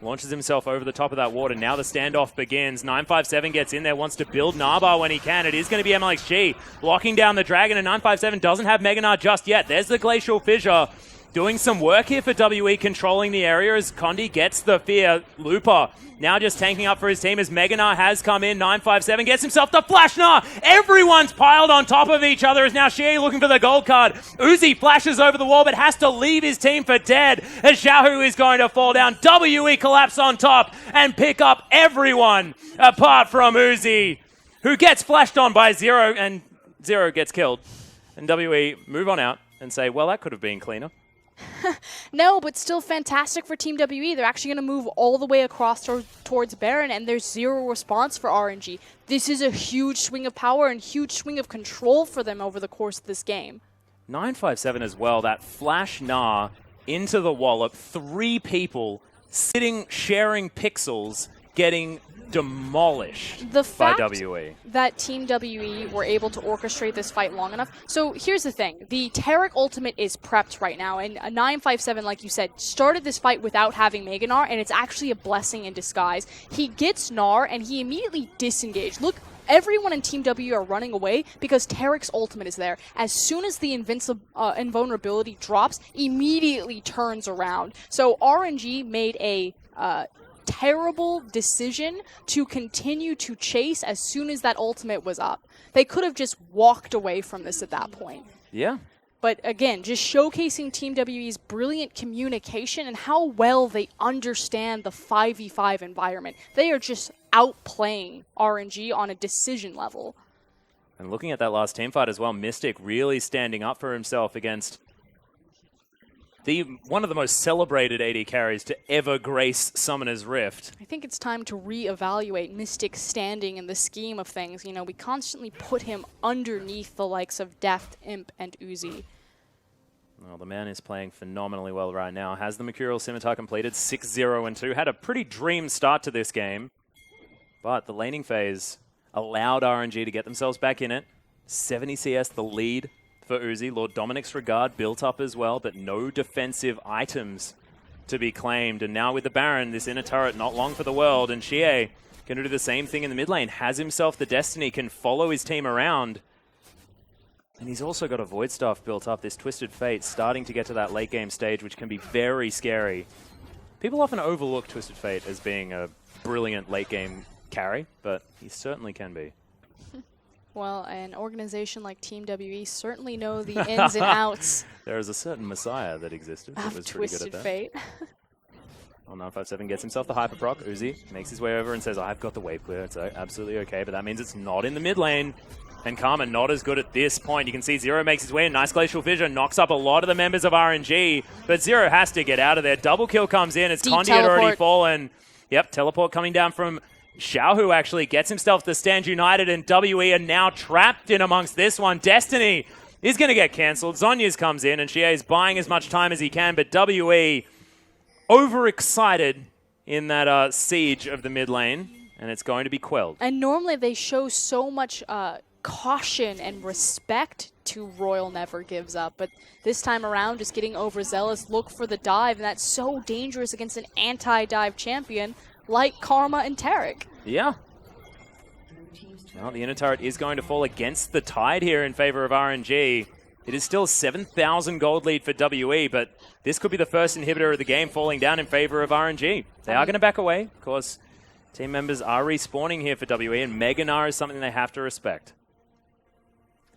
Launches himself over the top of that water. Now the standoff begins. 957 gets in there, wants to build Narbar when he can. It is going to be MLXG locking down the Dragon, and 957 doesn't have Mega Gnar just yet. There's the Glacial Fissure. Doing some work here for WE, controlling the area as Condi gets the fear. Lupa now just tanking up for his team as Mega Gnar has come in. 957 gets himself the Flash Gnar. Everyone's piled on top of each other as now Xie looking for the gold card. Uzi flashes over the wall but has to leave his team for dead as Xiaohu is going to fall down. WE collapse on top and pick up everyone apart from Uzi, who gets flashed on by Zero, and Zero gets killed. And WE move on out and say, well, that could have been cleaner.
No, but still fantastic for Team WE. They're actually going to move all the way across towards Baron, and there's 0 response for RNG. This is a huge swing of power and huge swing of control for them over the course of this game.
957 as well, that Flash Gnar into the wallop. 3 people sitting, sharing pixels, getting demolished
The fact
by WE.
that Team WE were able to orchestrate this fight long enough. So here's the thing. The Tarek ultimate is prepped right now, and a 957, like you said, started this fight without having Mega Gnar, and it's actually a blessing in disguise. He gets Gnar, and he immediately disengaged. Look, everyone in Team W are running away because Tarek's ultimate is there. As soon as the invulnerability drops, immediately turns around. So RNG made a terrible decision to continue to chase as soon as that ultimate was up. They could have just walked away from this at that point.
Yeah.
But again, just showcasing Team WE's brilliant communication and how well they understand the 5v5 environment. They are just outplaying RNG on a decision level.
And looking at that last team fight as well, Mystic really standing up for himself against one of the most celebrated AD carries to ever grace Summoner's Rift.
I think it's time to reevaluate Mystic's standing in the scheme of things. You know, we constantly put him underneath the likes of Deft, Imp, and Uzi.
Well, the man is playing phenomenally well right now. Has the Mercurial Scimitar completed 6-0-2. Had a pretty dream start to this game. But the laning phase allowed RNG to get themselves back in it. 70 CS the lead for Uzi. Lord Dominic's Regard built up as well, but no defensive items to be claimed. And now with the Baron, this inner turret not long for the world. And Xie going to do the same thing in the mid lane. Has himself the Destiny, can follow his team around. And he's also got a Void Staff built up. This Twisted Fate starting to get to that late game stage, which can be very scary. People often overlook Twisted Fate as being a brilliant late game carry, but he certainly can be.
Well, an organization like Team WE certainly know the ins and outs.
There is a certain Messiah that existed that was pretty good at that.
Twisted Fate.
Well, 957 gets himself the Hyper Proc. Uzi makes his way over and says, I've got the wave clear. It's absolutely okay, but that means it's not in the mid lane. And Karma not as good at this point. You can see Zero makes his way in. Nice Glacial Vision. Knocks up a lot of the members of RNG. But Zero has to get out of there. Double kill comes in. It's Condi had already fallen. Yep, teleport coming down from Xiao, who actually gets himself to Stand United, and WE are now trapped in amongst this one. Destiny is going to get cancelled. Zhonya's comes in, and Xie is buying as much time as he can, but WE overexcited in that siege of the mid lane, and it's going to be quelled.
And normally they show so much caution and respect to Royal Never Gives Up, but this time around just getting overzealous, look for the dive, and that's so dangerous against an anti-dive champion like Karma and Tarek.
Yeah. Well, the inner turret is going to fall against the tide here in favor of RNG. It is still 7,000 gold lead for WE, but this could be the first inhibitor of the game falling down in favor of RNG. They are going to back away. Of course, team members are respawning here for WE, and Mega Gnar is something they have to respect.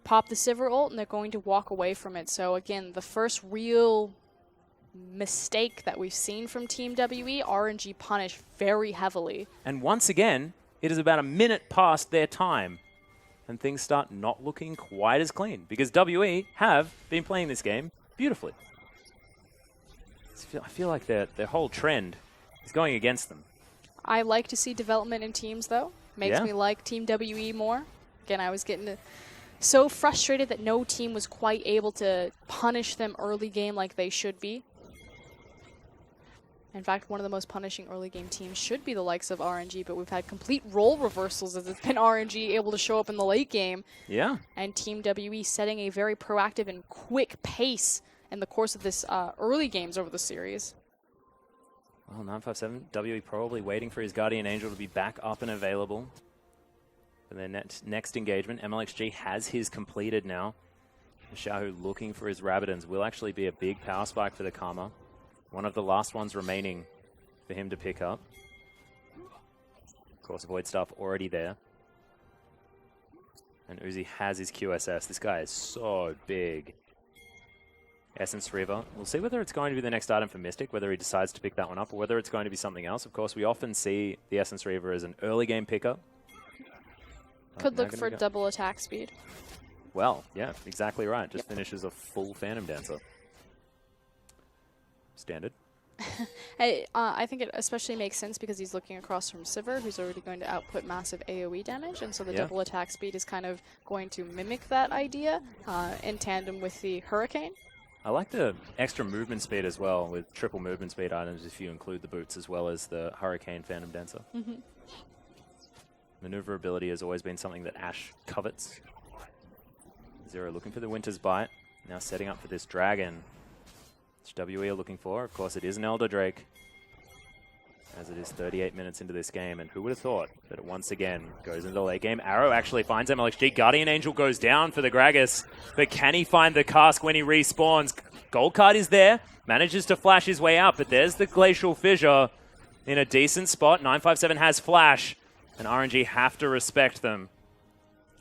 Pop the Sivir ult, and they're going to walk away from it. So again, the first real mistake that we've seen from Team WE, RNG punished very heavily.
And once again, it is about a minute past their time, and things start not looking quite as clean, because WE have been playing this game beautifully. I feel like their whole trend is going against them.
I like to see development in teams, though. Makes me like Team WE more. Again, I was getting so frustrated that no team was quite able to punish them early game like they should be. In fact, one of the most punishing early game teams should be the likes of RNG, but we've had complete role reversals as it's been RNG able to show up in the late game. Yeah. And Team WE setting a very proactive and quick pace in the course of this early games over the series.
Well, 957, WE probably waiting for his Guardian Angel to be back up and available for their next engagement. MLXG has his completed now. Xiaohu looking for his Rabadons will actually be a big power spike for the Karma. One of the last ones remaining for him to pick up. Of course, Void Staff already there. And Uzi has his QSS. This guy is so big. Essence Reaver. We'll see whether it's going to be the next item for Mystic, whether he decides to pick that one up, or whether it's going to be something else. Of course, we often see the Essence Reaver as an early game pickup.
Could look for double attack speed.
Well, yeah, exactly right. Just finishes a full Phantom Dancer. Standard.
I think it especially makes sense because he's looking across from Sivir, who's already going to output massive AoE damage, and so the double attack speed is kind of going to mimic that idea in tandem with the Hurricane.
I like the extra movement speed as well, with triple movement speed items if you include the boots as well as the Hurricane Phantom Dancer. Maneuverability has always been something that Ash covets. Zero looking for the Winter's Bite. Now setting up for this Dragon. Which WE are looking for. Of course, it is an Elder Drake. As it is 38 minutes into this game. And who would have thought that it once again goes into the late game. Arrow actually finds MLXG. Guardian Angel goes down for the Gragas. But can he find the cask when he respawns? Gold card is there. Manages to flash his way out. But there's the Glacial Fissure in a decent spot. 957 has flash. And RNG have to respect them.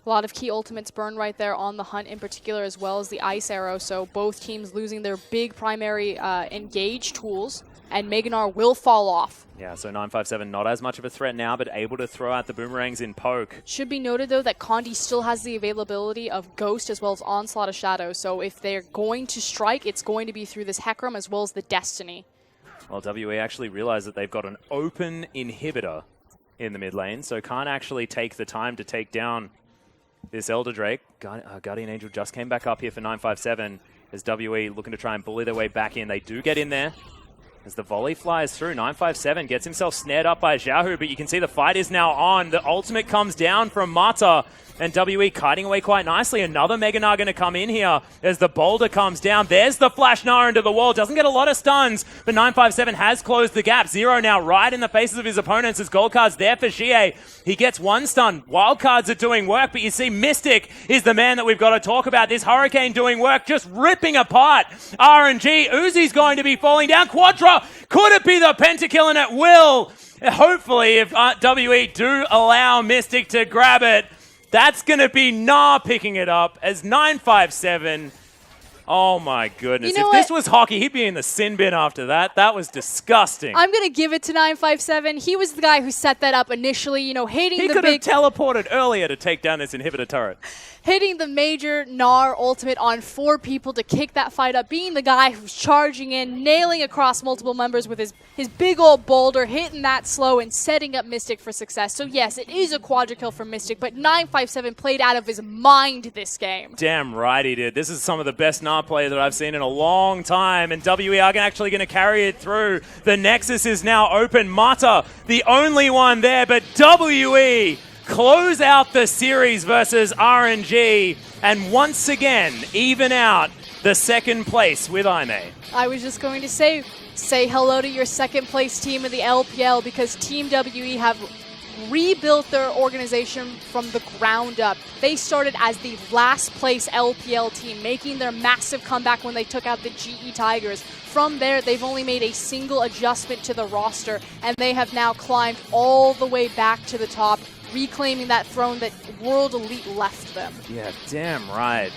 A lot of key ultimates burned right there on the Hunt in particular, as well as the Ice Arrow. So both teams losing their big primary engage tools, and Meganar will fall off.
Yeah, so 957 not as much of a threat now, but able to throw out the boomerangs in poke.
Should be noted, though, that Condi still has the availability of Ghost as well as Onslaught of Shadow. So if they're going to strike, it's going to be through this Hecarim as well as the Destiny.
Well, WE actually realized that they've got an open inhibitor in the mid lane, so can't actually take the time to take down this Elder Drake. Guardian Angel just came back up here for 957 as WE looking to try and bully their way back in. They do get in there as the volley flies through. 957 gets himself snared up by Xiaohu, but you can see the fight is now on. The ultimate comes down from Mata, and WE kiting away quite nicely. Another Mega Gnar going to come in here as the boulder comes down. There's the Flash Gnar into the wall. Doesn't get a lot of stuns, but 957 has closed the gap. Zero now right in the faces of his opponents as Gold Card's there for Xie. He gets one stun. Wildcards are doing work, but you see Mystic is the man that we've got to talk about. This Hurricane doing work, just ripping apart RNG. Uzi's going to be falling down. Quadra, could it be the pentakill? And it will. Hopefully, if WE do allow Mystic to grab it, that's going to be Gnar picking it up as 957. Oh my goodness.
You know
if this was hockey, he'd be in the sin bin after that. That was disgusting.
I'm going to give it to 957. He was the guy who set that up initially, you know, hitting
he
the
could
big...
have teleported earlier to take down this inhibitor turret.
Hitting the major Gnar ultimate on 4 people to kick that fight up, being the guy who's charging in, nailing across multiple members with his big old boulder, hitting that slow and setting up Mystic for success. So yes, it is a quadra kill for Mystic, but 957 played out of his mind this game.
Damn right he did. This is some of the best Gnar play that I've seen in a long time, and WE are actually going to carry it through. The Nexus is now open. Mata, the only one there, but WE close out the series versus RNG, and once again, even out the second place with Aime.
I was just going to say hello to your second place team in the LPL, because Team WE have rebuilt their organization from the ground up. They started as the last place LPL team, making their massive comeback when they took out the GE Tigers. From there, they've only made a single adjustment to the roster, and they have now climbed all the way back to the top, reclaiming that throne that World Elite left them.
Yeah, damn right.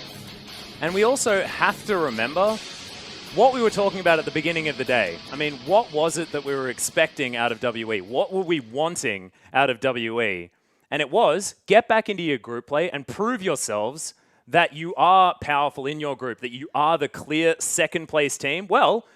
And we also have to remember what we were talking about at the beginning of the day. I mean, what was it that we were expecting out of WE? What were we wanting out of WE? And it was, get back into your group play and prove yourselves that you are powerful in your group, that you are the clear second place team. Well,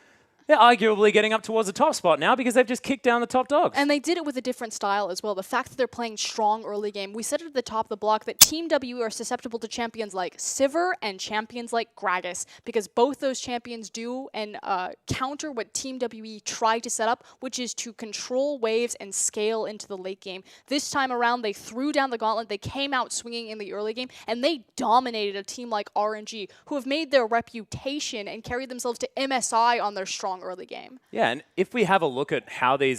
they're arguably getting up towards the top spot now because they've just kicked down the top dogs.
And they did it with a different style as well. The fact that they're playing strong early game. We said it at the top of the block that Team W are susceptible to champions like Sivir and champions like Gragas, because both those champions do and counter what Team WE tried to set up, which is to control waves and scale into the late game. This time around, they threw down the gauntlet. They came out swinging in the early game, and they dominated a team like RNG, who have made their reputation and carried themselves to MSI on their strong early game.
Yeah, and if we have a look at how these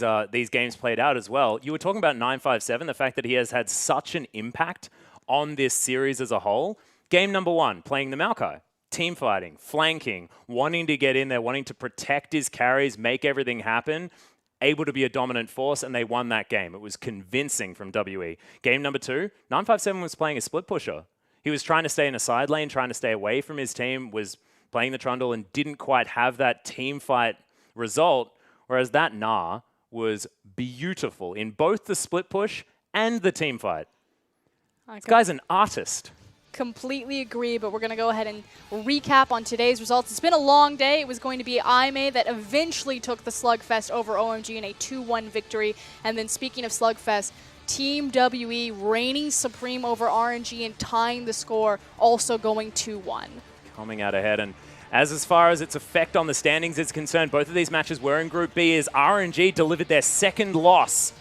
games played out as well, you were talking about 957, the fact that he has had such an impact on this series as a whole. Game number 1, playing the Maokai. Team fighting, flanking, wanting to get in there, wanting to protect his carries, make everything happen, able to be a dominant force, and they won that game. It was convincing from WE. Game number 2, 957 was playing a split pusher. He was trying to stay in a side lane, trying to stay away from his team, was playing the Trundle and didn't quite have that team fight result, whereas that Gnar was beautiful in both the split push and the team fight. This guy's an artist.
Completely agree, but we're going to go ahead and recap on today's results. It's been a long day. It was going to be Aime that eventually took the Slugfest over OMG in a 2-1 victory. And then speaking of Slugfest, Team WE reigning supreme over RNG and tying the score, also going 2-1.
Coming out ahead, and as far as its effect on the standings is concerned, both of these matches were in Group B as RNG delivered their second loss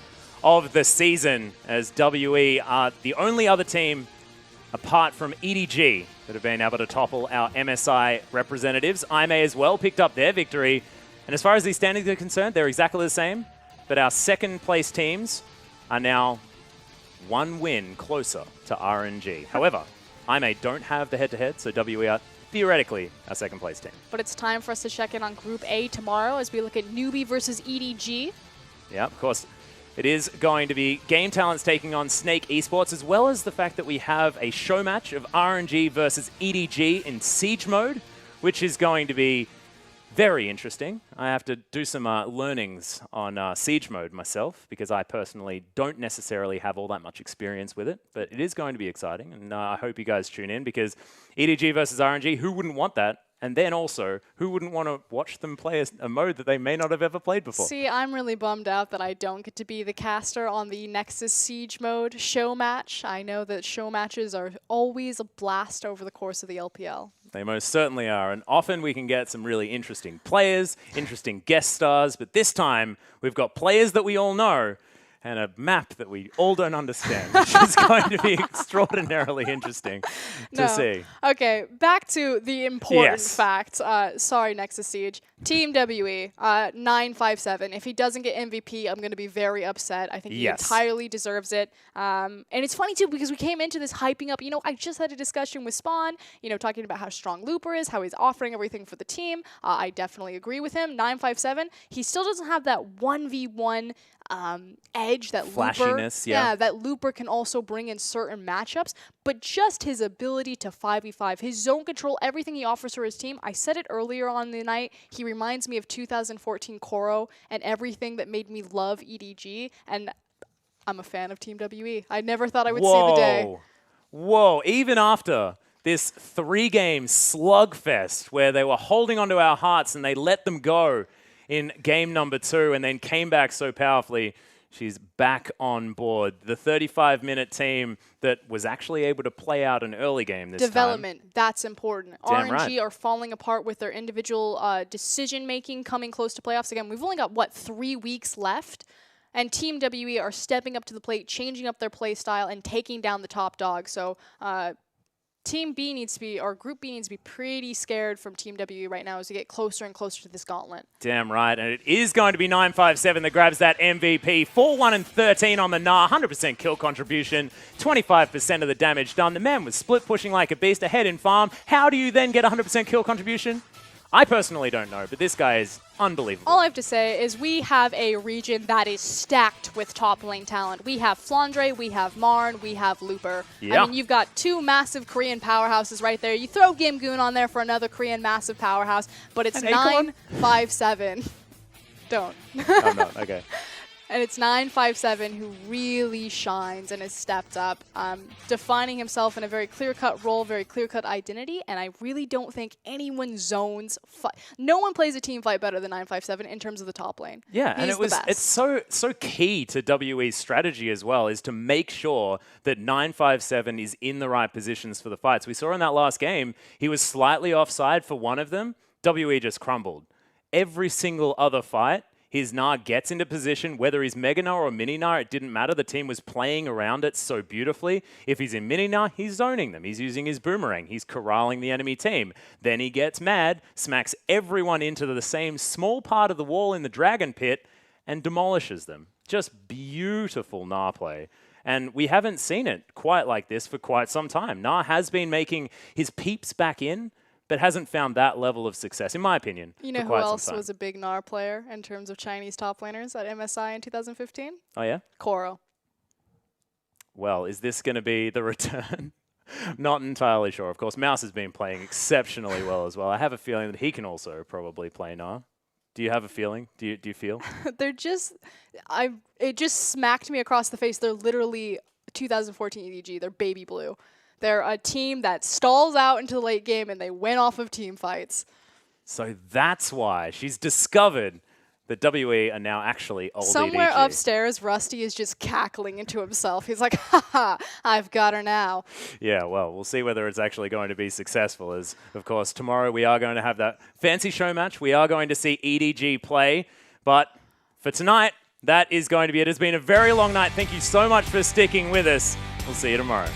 of the season, as WE are the only other team apart from EDG that have been able to topple our MSI representatives. IMA as well picked up their victory. And as far as these standings are concerned, they're exactly the same. But our second place teams are now one win closer to RNG. However, IMA don't have the head-to-head, so WE are theoretically our second place team.
But it's time for us to check in on Group A tomorrow as we look at Newbie versus EDG.
Yeah, of course. It is going to be Game Talents taking on Snake Esports, as well as the fact that we have a show match of RNG versus EDG in Siege mode, which is going to be very interesting. I have to do some learnings on Siege mode myself, because I personally don't necessarily have all that much experience with it, but it is going to be exciting, and I hope you guys tune in, because EDG versus RNG, who wouldn't want that? And then also, who wouldn't want to watch them play a mode that they may not have ever played before?
See, I'm really bummed out that I don't get to be the caster on the Nexus Siege mode show match. I know that show matches are always a blast over the course of the LPL.
They most certainly are, and often we can get some really interesting players, interesting guest stars, but this time we've got players that we all know and a map that we all don't understand, which is going to be extraordinarily interesting to see.
Okay, back to the important fact. Sorry, Nexus Siege. Team WE, 957. If he doesn't get MVP, I'm going to be very upset. I think he entirely deserves it. And it's funny, too, because we came into this hyping up. You know, I just had a discussion with Spawn, you know, talking about how strong Looper is, how he's offering everything for the team. I definitely agree with him. 957, he still doesn't have that 1v1 edge that
flashiness,
Looper, that Looper can also bring in certain matchups, but just his ability to 5v5, his zone control, everything he offers for his team. I said it earlier on the night, he reminds me of 2014 Koro and everything that made me love EDG, and I'm a fan of Team WE. I never thought I would see the day.
Whoa, even after this 3-game slugfest where they were holding onto our hearts and they let them go in game number 2 and then came back so powerfully, she's back on board. The 35-minute team that was actually able to play out an early game this
Development,
time.
that's important.
Damn
RNG
right.
are falling apart with their individual decision-making coming close to playoffs. Again, we've only got, what, 3 weeks left? And Team WE are stepping up to the plate, changing up their play style, and taking down the top dog. So Team B needs to be, or Group B needs to be pretty scared from Team WE right now as we get closer and closer to this gauntlet.
Damn right, and it is going to be 957 that grabs that MVP. 4-1-13 on the Nah, 100% kill contribution, 25% of the damage done. The man was split pushing like a beast ahead in farm. How do you then get 100% kill contribution? I personally don't know, but this guy is unbelievable.
All I have to say is we have a region that is stacked with top lane talent. We have Flandre, we have Marn, we have Looper.
Yeah.
I mean, you've got 2 massive Korean powerhouses right there. You throw Gimgoon on there for another Korean massive powerhouse, but it's 957. Don't.
Oh, no, okay.
And it's 957 who really shines and has stepped up, defining himself in a very clear-cut role, very clear-cut identity, and I really don't think anyone zones fight. No one plays a team fight better than 957 in terms of the top lane.
Yeah, and it's so key to WE's strategy as well, is to make sure that 957 is in the right positions for the fights. We saw in that last game, he was slightly offside for one of them. WE just crumbled. Every single other fight, his Nah gets into position, whether he's Mega Nah or Mini Nah, it didn't matter. The team was playing around it so beautifully. If he's in Mini Nah, he's zoning them. He's using his boomerang. He's corralling the enemy team. Then he gets mad, smacks everyone into the same small part of the wall in the Dragon Pit, and demolishes them. Just beautiful Nah play. And we haven't seen it quite like this for quite some time. Nah has been making his peeps back in, but hasn't found that level of success, in my opinion.
You know who else was a big Gnar player in terms of Chinese top laners at MSI in 2015?
Oh, yeah?
Koro.
Well, is this going to be the return? Not entirely sure. Of course, Mouse has been playing exceptionally well as well. I have a feeling that he can also probably play Gnar. Do you have a feeling? Do you feel?
They're just... It just smacked me across the face. They're literally 2014 EDG. They're baby blue. They're a team that stalls out into the late game, and they win off of team fights.
So that's why she's discovered that WE are now actually old
Somewhere
EDG.
upstairs, Rusty is just cackling into himself. He's like, haha, I've got her now.
Yeah, well, we'll see whether it's actually going to be successful, as, of course, tomorrow we are going to have that fancy show match. We are going to see EDG play. But for tonight, that is going to be it. It's been a very long night. Thank you so much for sticking with us. We'll see you tomorrow.